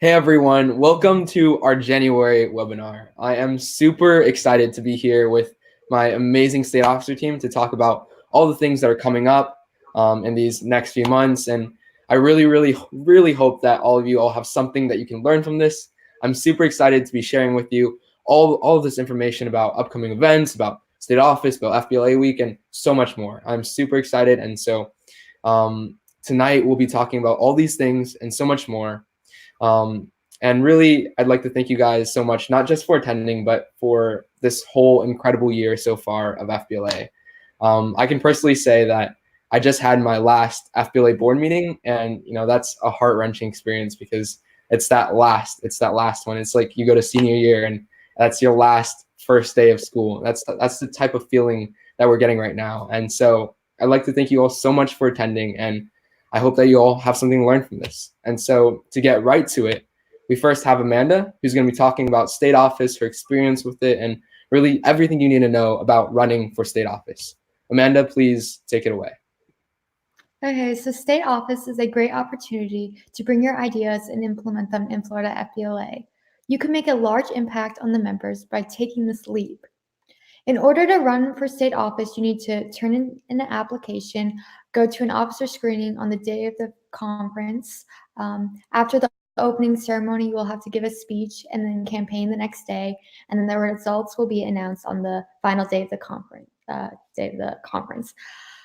Hey everyone, welcome to our January webinar. I am super excited to be here with my amazing state officer team to talk about all the things that are coming up in these next few months. And I really hope that all of you all have something that you can learn from this. I'm super excited to be sharing with you all of this information about upcoming events, about state office, about FBLA week, and so much more. I'm super excited. And so tonight we'll be talking about all these things and so much more. And really, I'd like to thank you guys so much, not just for attending, but for this whole incredible year so far of FBLA. I can personally say that I just had my last FBLA board meeting, and that's a heart-wrenching experience because it's that last one. It's like you go to senior year and that's your last first day of school. That's the type of feeling that we're getting right now. And so I'd like to thank you all so much for attending, and I hope that you all have something to learn from this. And so to get right to it, we first have Amanda, who's going to be talking about state office, her experience with it, and really everything you need to know about running for state office. Amanda, please take it away. Okay, so state office is a great opportunity to bring your ideas and implement them in Florida FBLA. You can make a large impact on the members by taking this leap. In order to run for state office, you need to turn in an application, go to an officer screening on the day of the conference. After the opening ceremony, you will have to give a speech and then campaign the next day, and then the results will be announced on the final day of the conference.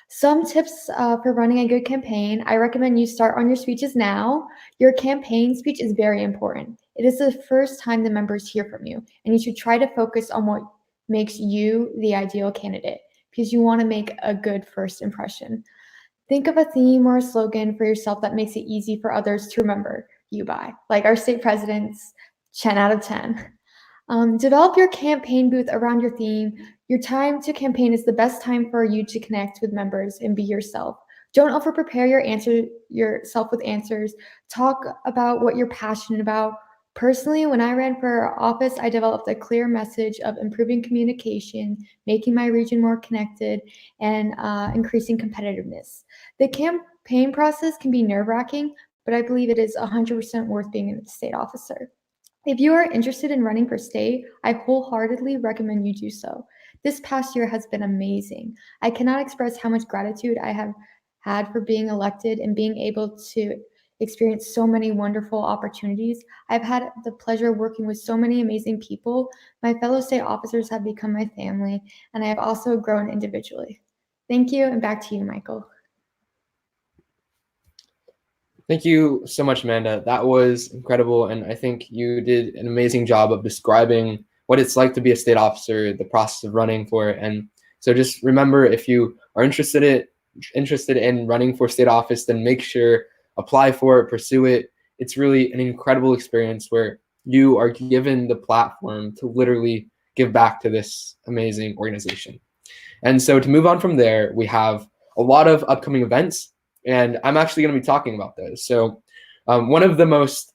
Some tips for running a good campaign. I recommend you start on your speeches now. Your campaign speech is very important. It is the first time the members hear from you, and you should try to focus on what makes you the ideal candidate because you want to make a good first impression. Think of a theme or a slogan for yourself that makes it easy for others to remember you by, like our state president's 10 out of 10. Develop your campaign booth around your theme. Your time to campaign is the best time for you to connect with members and be yourself. Don't over-prepare yourself with answers. Talk about what you're passionate about. Personally, when I ran for office, I developed a clear message of improving communication, making my region more connected, and increasing competitiveness. The campaign process can be nerve-wracking, but I believe it is 100% worth being a state officer. If you are interested in running for state, I wholeheartedly recommend you do so. This past year has been amazing. I cannot express how much gratitude I have had for being elected and being able to experience so many wonderful opportunities. I've had the pleasure of working with so many amazing people. My fellow state officers have become my family, and I have also grown individually. Thank you, and back to you, Michael. Thank you so much, Amanda. That was incredible, and I think you did an amazing job of describing what it's like to be a state officer, the process of running for it. And so just remember, if you are interested in running for state office, then make sure apply for it, pursue it. It's really an incredible experience where you are given the platform to literally give back to this amazing organization. And so to move on from there, we have a lot of upcoming events, and I'm actually going to be talking about those. So one of the most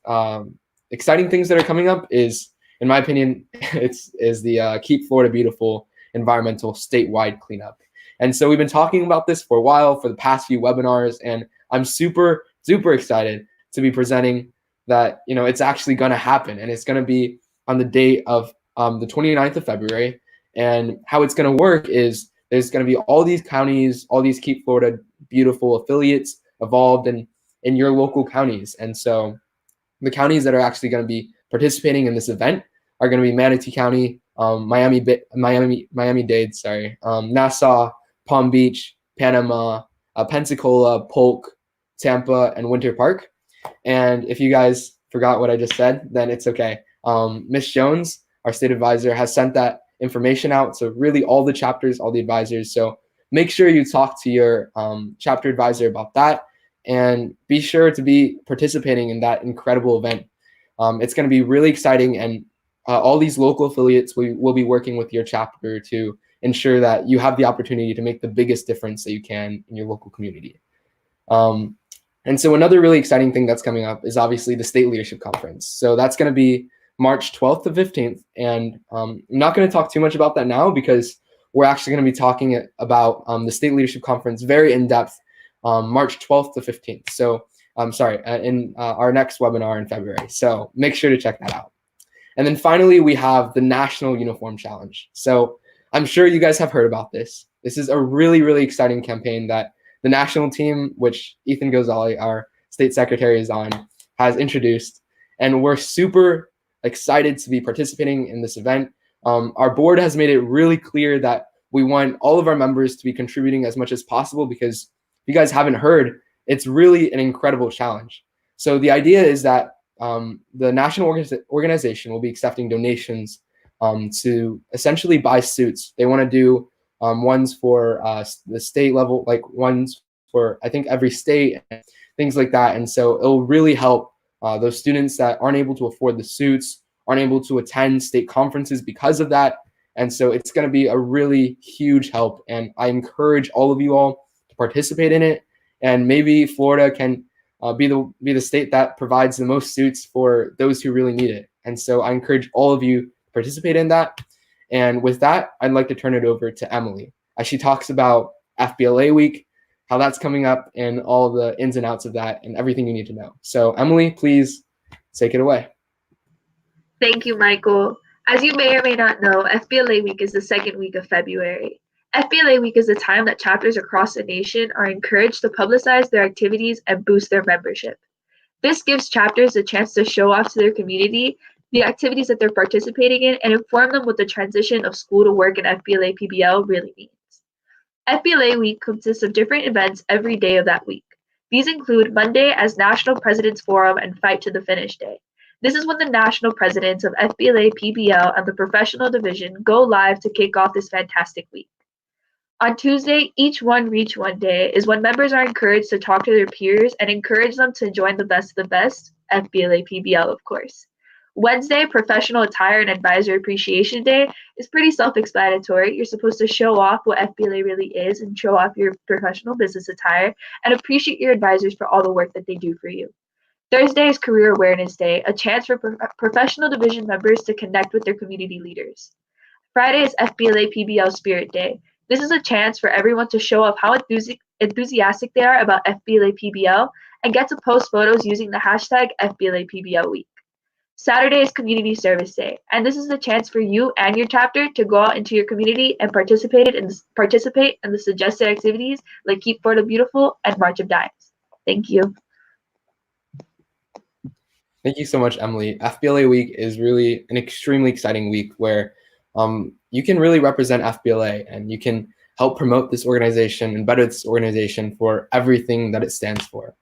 exciting things that are coming up is, in my opinion, is the Keep Florida Beautiful environmental statewide cleanup. And so we've been talking about this for a while, for the past few webinars, and I'm super excited to be presenting that, it's actually going to happen, and it's going to be on the date of the 29th of February. And how it's going to work is there's going to be all these counties, all these Keep Florida Beautiful affiliates involved in your local counties. And so the counties that are actually going to be participating in this event are going to be Manatee County, Miami-Dade, Nassau, Palm Beach, Panama, Pensacola, Polk, Tampa, and Winter Park. And if you guys forgot what I just said, then it's okay. Ms. Jones, our state advisor, has sent that information out. So really all the chapters, all the advisors. So make sure you talk to your chapter advisor about that, and be sure to be participating in that incredible event. It's going to be really exciting, and all these local affiliates will be working with your chapter to ensure that you have the opportunity to make the biggest difference that you can in your local community. And so another really exciting thing that's coming up is obviously the State Leadership Conference. So that's going to be March 12th to 15th. And I'm not going to talk too much about that now because we're actually going to be talking about the State Leadership Conference very in depth March 12th to 15th. So in our next webinar in February. So make sure to check that out. And then finally, we have the National Uniform Challenge. So I'm sure you guys have heard about this. This is a really, really exciting campaign that the national team, which Ethan Gozali, our state secretary, is on, has introduced. And we're super excited to be participating in this event. Our board has made it really clear that we want all of our members to be contributing as much as possible, because if you guys haven't heard, it's really an incredible challenge. So the idea is that the national organization will be accepting donations to essentially buy suits. They want to do ones for the state level, like ones for, I think, every state, and things like that. And so it'll really help those students that aren't able to afford the suits, aren't able to attend state conferences because of that. And so it's going to be a really huge help. And I encourage all of you all to participate in it. And maybe Florida can be the state that provides the most suits for those who really need it. And so I encourage all of you to participate in that. And with that, I'd like to turn it over to Emily as she talks about FBLA week, how that's coming up, and all the ins and outs of that and everything you need to know. So Emily, please take it away. Thank you, Michael. As you may or may not know, FBLA week is the second week of February. FBLA week is a time that chapters across the nation are encouraged to publicize their activities and boost their membership. This gives chapters a chance to show off to their community the activities that they're participating in and inform them what the transition of school to work in FBLA PBL really means. FBLA week consists of different events every day of that week. These include Monday as National President's Forum and Fight to the Finish Day. This is when the national presidents of FBLA PBL and the professional division go live to kick off this fantastic week. On Tuesday, Each One Reach One Day is when members are encouraged to talk to their peers and encourage them to join the best of the best, FBLA PBL, of course. Wednesday, Professional Attire and Advisor Appreciation Day, is pretty self-explanatory. You're supposed to show off what FBLA really is and show off your professional business attire and appreciate your advisors for all the work that they do for you. Thursday is Career Awareness Day, a chance for professional division members to connect with their community leaders. Friday is FBLA PBL Spirit Day. This is a chance for everyone to show off how enthusiastic they are about FBLA PBL and get to post photos using the hashtag FBLA PBL Week. Saturday is Community Service Day, and this is the chance for you and your chapter to go out into your community and participate in the suggested activities like Keep Florida Beautiful and March of Dimes. Thank you. Thank you so much, Emily. FBLA week is really an extremely exciting week where you can really represent FBLA and you can help promote this organization and better this organization for everything that it stands for.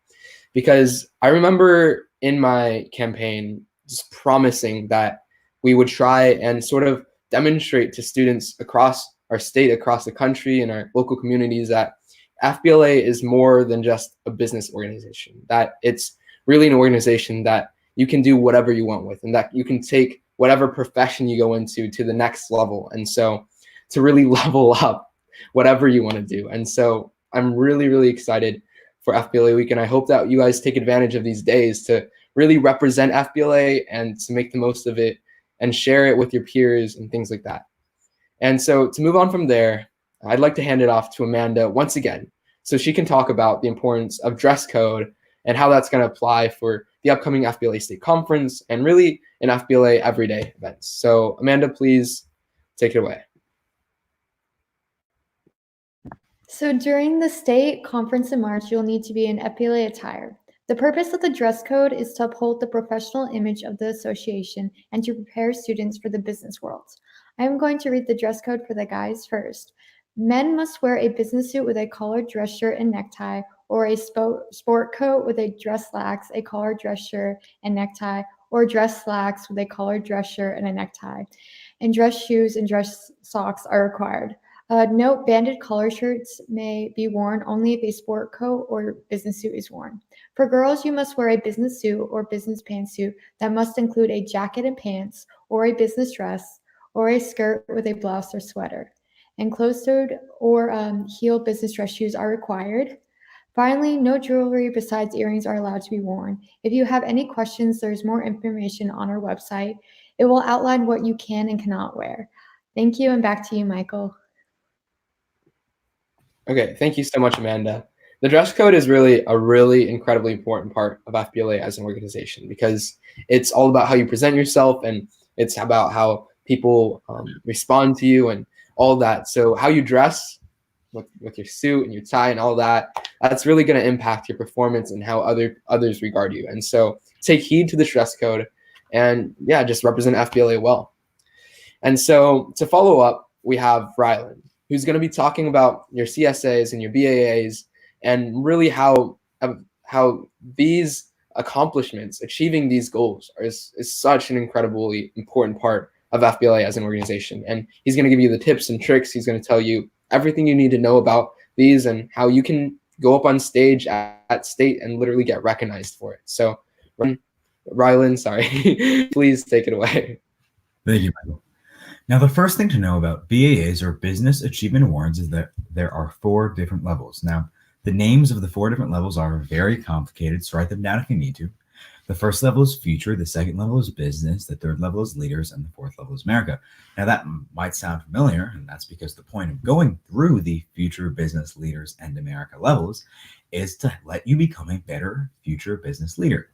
Because I remember in my campaign just promising that we would try and sort of demonstrate to students across our state, across the country, and our local communities that FBLA is more than just a business organization, that it's really an organization that you can do whatever you want with, and that you can take whatever profession you go into to the next level. And so to really level up whatever you want to do. And so I'm really, really excited for FBLA week. And I hope that you guys take advantage of these days to really represent FBLA and to make the most of it and share it with your peers and things like that. And so to move on from there, I'd like to hand it off to Amanda once again, so she can talk about the importance of dress code and how that's going to apply for the upcoming FBLA State Conference and really in FBLA everyday events. So Amanda, please take it away. So during the state conference in March, you'll need to be in FBLA attire. The purpose of the dress code is to uphold the professional image of the association and to prepare students for the business world. I'm going to read the dress code for the guys first. Men must wear a business suit with a collared dress shirt and necktie, or a sport coat with a dress slacks, a collared dress shirt and necktie, or dress slacks with a collared dress shirt and a necktie. And dress shoes and dress socks are required. Note, banded collar shirts may be worn only if a sport coat or business suit is worn. For girls, you must wear a business suit or business pantsuit that must include a jacket and pants, or a business dress, or a skirt with a blouse or sweater. And closed-toed or heel business dress shoes are required. Finally, no jewelry besides earrings are allowed to be worn. If you have any questions, there's more information on our website. It will outline what you can and cannot wear. Thank you, and back to you, Michael. Okay, thank you so much, Amanda. The dress code is really a really incredibly important part of FBLA as an organization because it's all about how you present yourself and it's about how people respond to you and all that. So how you dress with your suit and your tie and all that, that's really going to impact your performance and how others regard you. And so take heed to the dress code and yeah, just represent FBLA well. And so to follow up, we have Rylan, who's going to be talking about your CSAs and your BAAs and really how these accomplishments, achieving these goals is such an incredibly important part of FBLA as an organization. And he's going to give you the tips and tricks. He's going to tell you everything you need to know about these and how you can go up on stage at state and literally get recognized for it. So Rylan, sorry, please take it away. Thank you, Michael. Now, the first thing to know about BAAs or Business Achievement Awards is that there are 4 different levels. Now, the names of the 4 different levels are very complicated, so write them down if you need to. The first level is Future, the second level is Business, the third level is Leaders, and the fourth level is America. Now, that might sound familiar, and that's because the point of going through the Future, Business, Leaders, and America levels is to let you become a better future business leader.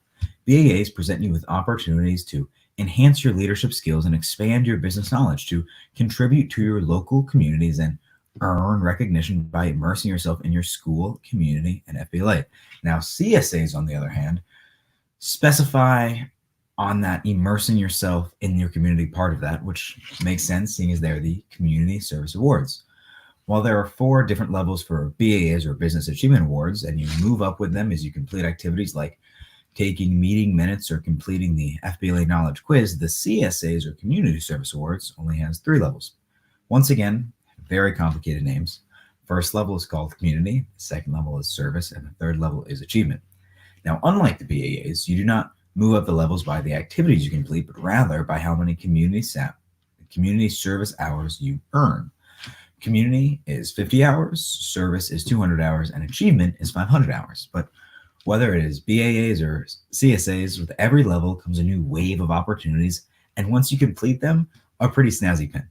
BAAs present you with opportunities to enhance your leadership skills and expand your business knowledge, to contribute to your local communities and earn recognition by immersing yourself in your school, community, and FBLA. Now, CSAs, on the other hand, specify on that immersing yourself in your community part of that, which makes sense seeing as they're the Community Service Awards. While there are 4 different levels for BAAs or Business Achievement Awards, and you move up with them as you complete activities like taking meeting minutes or completing the FBLA Knowledge Quiz, the CSAs or Community Service Awards only has 3 levels. Once again, very complicated names. First level is called Community, second level is Service, and the third level is Achievement. Now, unlike the BAAs, you do not move up the levels by the activities you complete, but rather by how many community service hours you earn. Community is 50 hours, Service is 200 hours, and Achievement is 500 hours. But whether it is BAAs or CSAs, with every level comes a new wave of opportunities, and once you complete them, a pretty snazzy pin.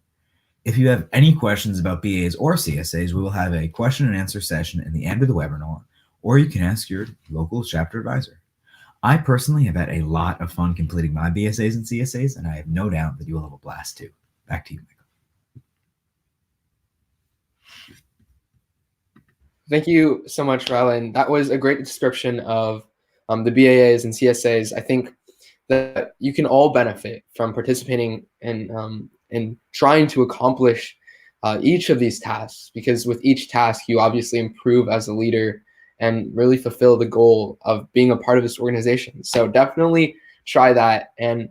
If you have any questions about BAAs or CSAs, we will have a question and answer session in the end of the webinar, or you can ask your local chapter advisor. I personally have had a lot of fun completing my BSAs and CSAs, and I have no doubt that you will have a blast too. Back to you, Michael. Thank you so much, Rylan. That was a great description of the BAAs and CSAs. I think that you can all benefit from participating in trying to accomplish each of these tasks, because with each task, you obviously improve as a leader and really fulfill the goal of being a part of this organization. So definitely try that. And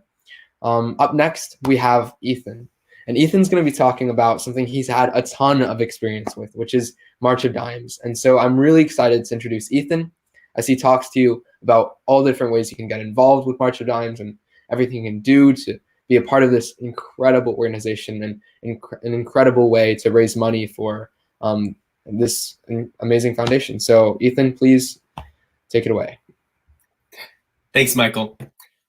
up next, we have Ethan. And Ethan's going to be talking about something he's had a ton of experience with, which is March of Dimes. And so I'm really excited to introduce Ethan as he talks to you about all the different ways you can get involved with March of Dimes and everything you can do to be a part of this incredible organization and an incredible way to raise money for this amazing foundation. So Ethan, please take it away. Thanks, Michael.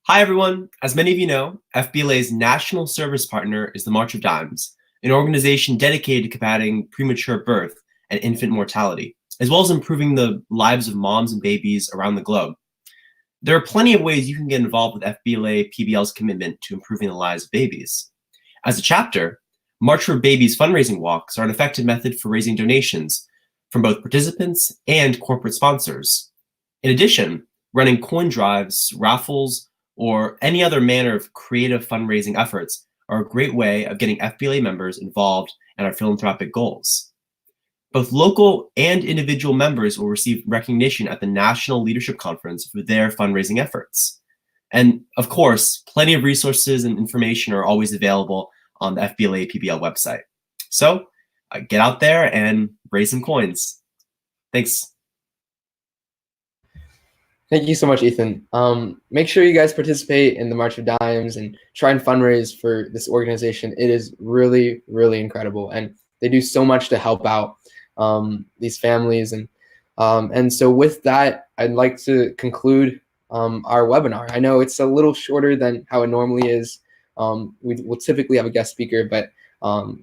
Hi, everyone. As many of you know, FBLA's national service partner is the March of Dimes, an organization dedicated to combating premature birth and infant mortality, as well as improving the lives of moms and babies around the globe. There are plenty of ways you can get involved with FBLA PBL's commitment to improving the lives of babies. As a chapter, March for Babies fundraising walks are an effective method for raising donations from both participants and corporate sponsors. In addition, running coin drives, raffles, or any other manner of creative fundraising efforts are a great way of getting FBLA members involved in our philanthropic goals. Both local and individual members will receive recognition at the National Leadership Conference for their fundraising efforts. And of course, plenty of resources and information are always available on the FBLA PBL website. So get out there and raise some coins. Thanks. Thank you so much, Ethan. Make sure you guys participate in the March of Dimes and try and fundraise for this organization. It is really, really incredible. And they do so much to help out these families. And so with that, I'd like to conclude our webinar. I know it's a little shorter than how it normally is. We will typically have a guest speaker, but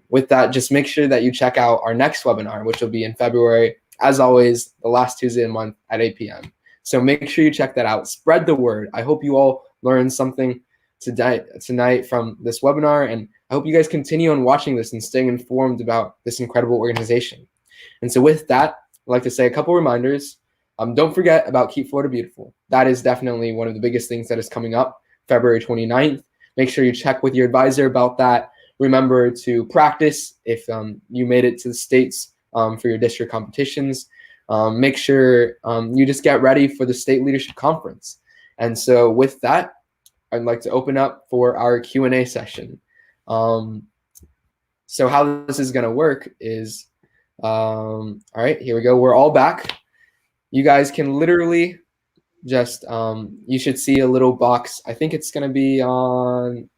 with that, just make sure that you check out our next webinar, which will be in February as always, the last Tuesday of the month at 8 p.m. So make sure you check that out. Spread the word. I hope you all learned something tonight from this webinar, and I hope you guys continue on watching this and staying informed about this incredible organization. And so with that, I'd like to say a couple reminders. Don't forget about Keep Florida Beautiful. That is definitely one of the biggest things that is coming up February 29th. Make sure you check with your advisor about that. Remember to practice if you made it to the states for your district competitions. Make sure you just get ready for the State Leadership Conference. And so with that, I'd like to open up for our Q&A session. So how this is going to work is, all right, here we go. We're all back. You guys can literally just, you should see a little box. I think it's going to be on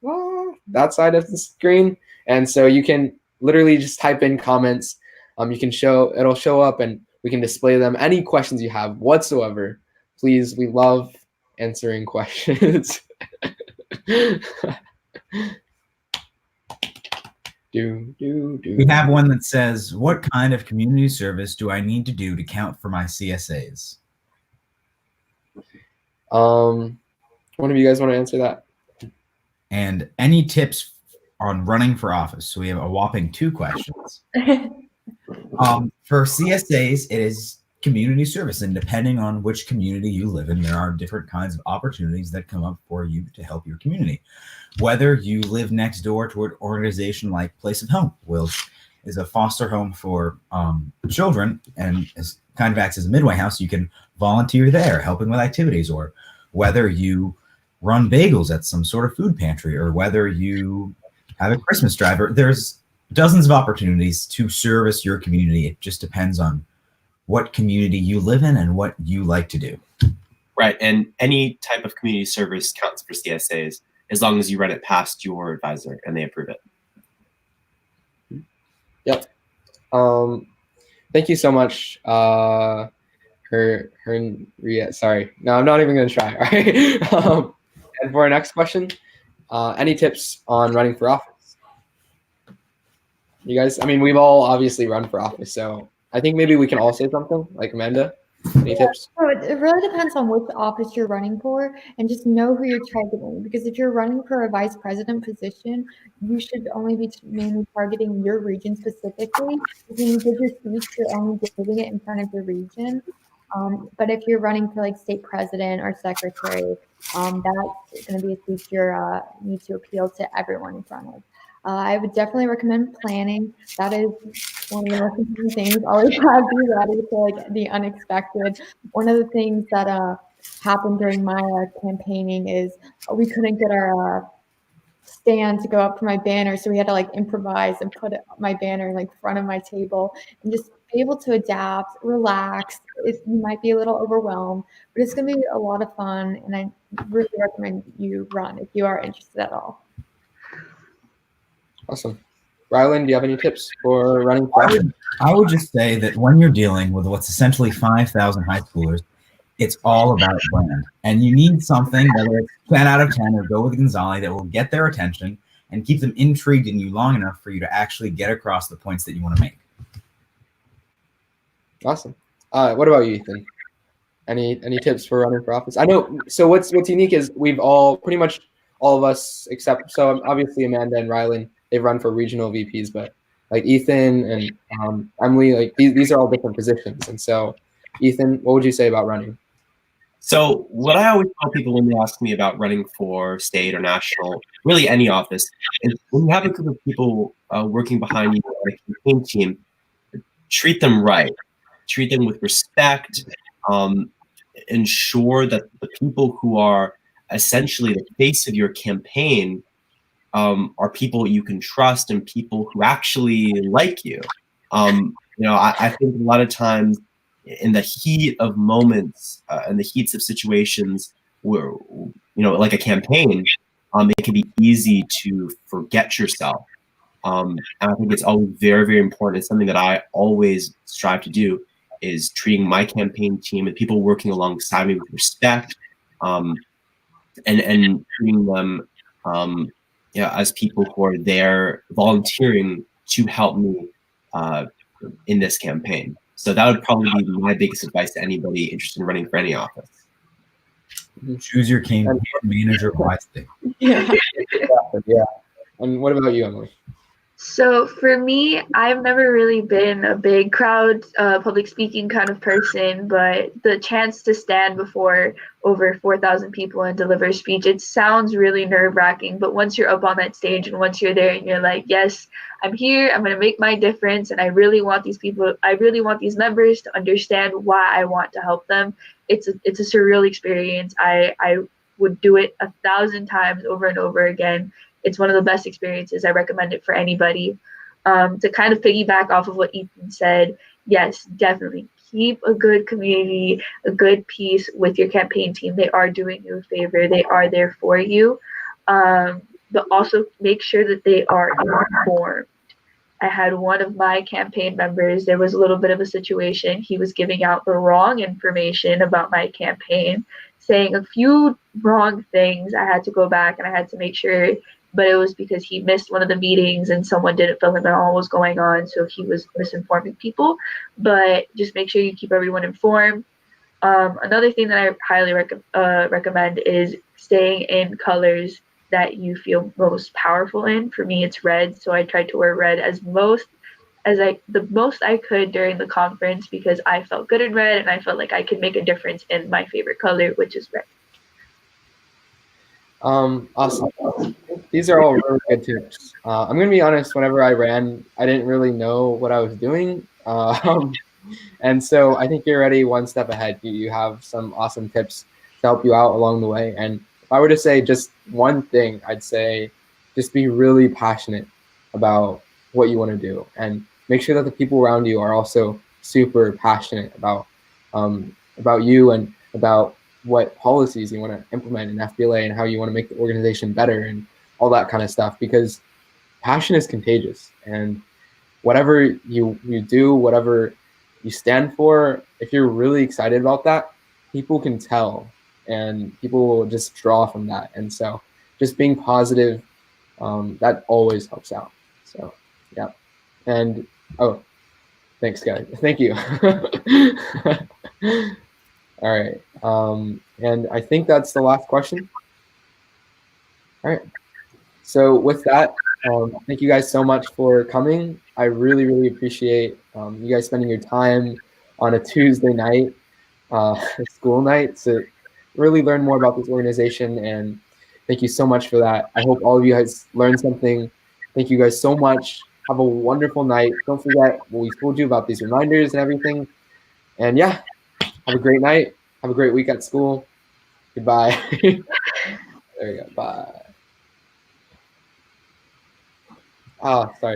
that side of the screen. And so you can literally just type in comments. You can it'll show up and we can display them. Any questions you have whatsoever, please, we love answering questions. We have one that says, what kind of community service do I need to do to count for my CSAs? One of you guys want to answer that? And any tips on running for office? So we have a whopping 2 questions. For CSAs, it is community service, and depending on which community you live in, there are different kinds of opportunities that come up for you to help your community. Whether you live next door to an organization like Place of Home, which is a foster home for children and kind of acts as a midway house, you can volunteer there helping with activities, or whether you run bagels at some sort of food pantry, or whether you have a Christmas drive, or there's dozens of opportunities to service your community. It just depends on what community you live in and what you like to do. Right, and any type of community service counts for CSAs as long as you run it past your advisor and they approve it. Yep. Thank you so much. Sorry. No, I'm not even going to try. All right. And for our next question, any tips on running for office? You guys, I mean, we've all obviously run for office, so I think maybe we can all say something, like Amanda. Any tips? So it really depends on which office you're running for, and just know who you're targeting. Because if you're running for a vice president position, you should only be mainly targeting your region specifically. When you give your speech, you're only giving it in front of your region. But if you're running for like state president or secretary, that's going to be a speech you need to appeal to everyone in front of. I would definitely recommend planning. That is one of the most important things. Always have be ready for like the unexpected. One of the things that happened during my campaigning is we couldn't get our stand to go up for my banner, so we had to like improvise and put my banner in like front of my table, and just be able to adapt, relax. You might be a little overwhelmed, but it's gonna be a lot of fun, and I really recommend you run if you are interested at all. Awesome. Rylan, do you have any tips for running for office? I would just say that when you're dealing with what's essentially 5,000 high schoolers, it's all about brand. And you need something, whether it's 10 out of 10 or go with Gonzalez, that will get their attention and keep them intrigued in you long enough for you to actually get across the points that you want to make. Awesome. What about you, Ethan? Any tips for running for office? I know. So what's unique is we've all, pretty much all of us, except so obviously Amanda and Rylan, they've run for regional VPs, but like Ethan and Emily, like these are all different positions. And so, Ethan, what would you say about running? So what I always tell people when they ask me about running for state or national, really any office, is when you have a group of people working behind you on a campaign team, treat them right. Treat them with respect. Ensure that the people who are essentially the face of your campaign are people you can trust and people who actually like you. I think a lot of times in the heat of moments, in the heats of situations where, like a campaign, it can be easy to forget yourself. And I think it's always very, very important. It's something that I always strive to do, is treating my campaign team and people working alongside me with respect, and treating them as people who are there volunteering to help me in this campaign. So that would probably be my biggest advice to anybody interested in running for any office. Choose your campaign manager wisely. Yeah. Yeah. And what about you, Emily? So for me, I've never really been a big crowd, public speaking kind of person, but the chance to stand before over 4,000 people and deliver a speech, it sounds really nerve-wracking, but once you're up on that stage and once you're there and you're like, yes, I'm here, I'm going to make my difference, and I really want these members to understand why I want to help them. It's a surreal experience. I would do it 1,000 times over and over again. It's one of the best experiences. I recommend it for anybody. To kind of piggyback off of what Ethan said, yes, definitely keep a good community, a good piece with your campaign team. They are doing you a favor. They are there for you. But also make sure that they are informed. I had one of my campaign members, there was a little bit of a situation. He was giving out the wrong information about my campaign, saying a few wrong things. I had to go back and I had to make sure, but it was because he missed one of the meetings and someone didn't fill him in on what was going on, so he was misinforming people. But just make sure you keep everyone informed. Another thing that I highly recommend is staying in colors that you feel most powerful in. For me, it's red, so I tried to wear red the most I could during the conference because I felt good in red and I felt like I could make a difference in my favorite color, which is red. Awesome. These are all really good tips. I'm gonna be honest. Whenever I ran, I didn't really know what I was doing, and so I think you're already one step ahead. You have some awesome tips to help you out along the way. And if I were to say just one thing, I'd say just be really passionate about what you want to do, and make sure that the people around you are also super passionate about you and about what policies you want to implement in FBLA and how you want to make the organization better and all that kind of stuff, because passion is contagious. And whatever you do, whatever you stand for, if you're really excited about that, people can tell and people will just draw from that. And so just being positive, that always helps out. So yeah. And thanks guys. Thank you. All right. And I think that's the last question. All right. So with that, thank you guys so much for coming. I really, really appreciate you guys spending your time on a Tuesday night, school night, to really learn more about this organization. And thank you so much for that. I hope all of you guys learned something. Thank you guys so much. Have a wonderful night. Don't forget what we told you about these reminders and everything. And yeah, have a great night. Have a great week at school. Goodbye. There we go. Bye. Oh, sorry.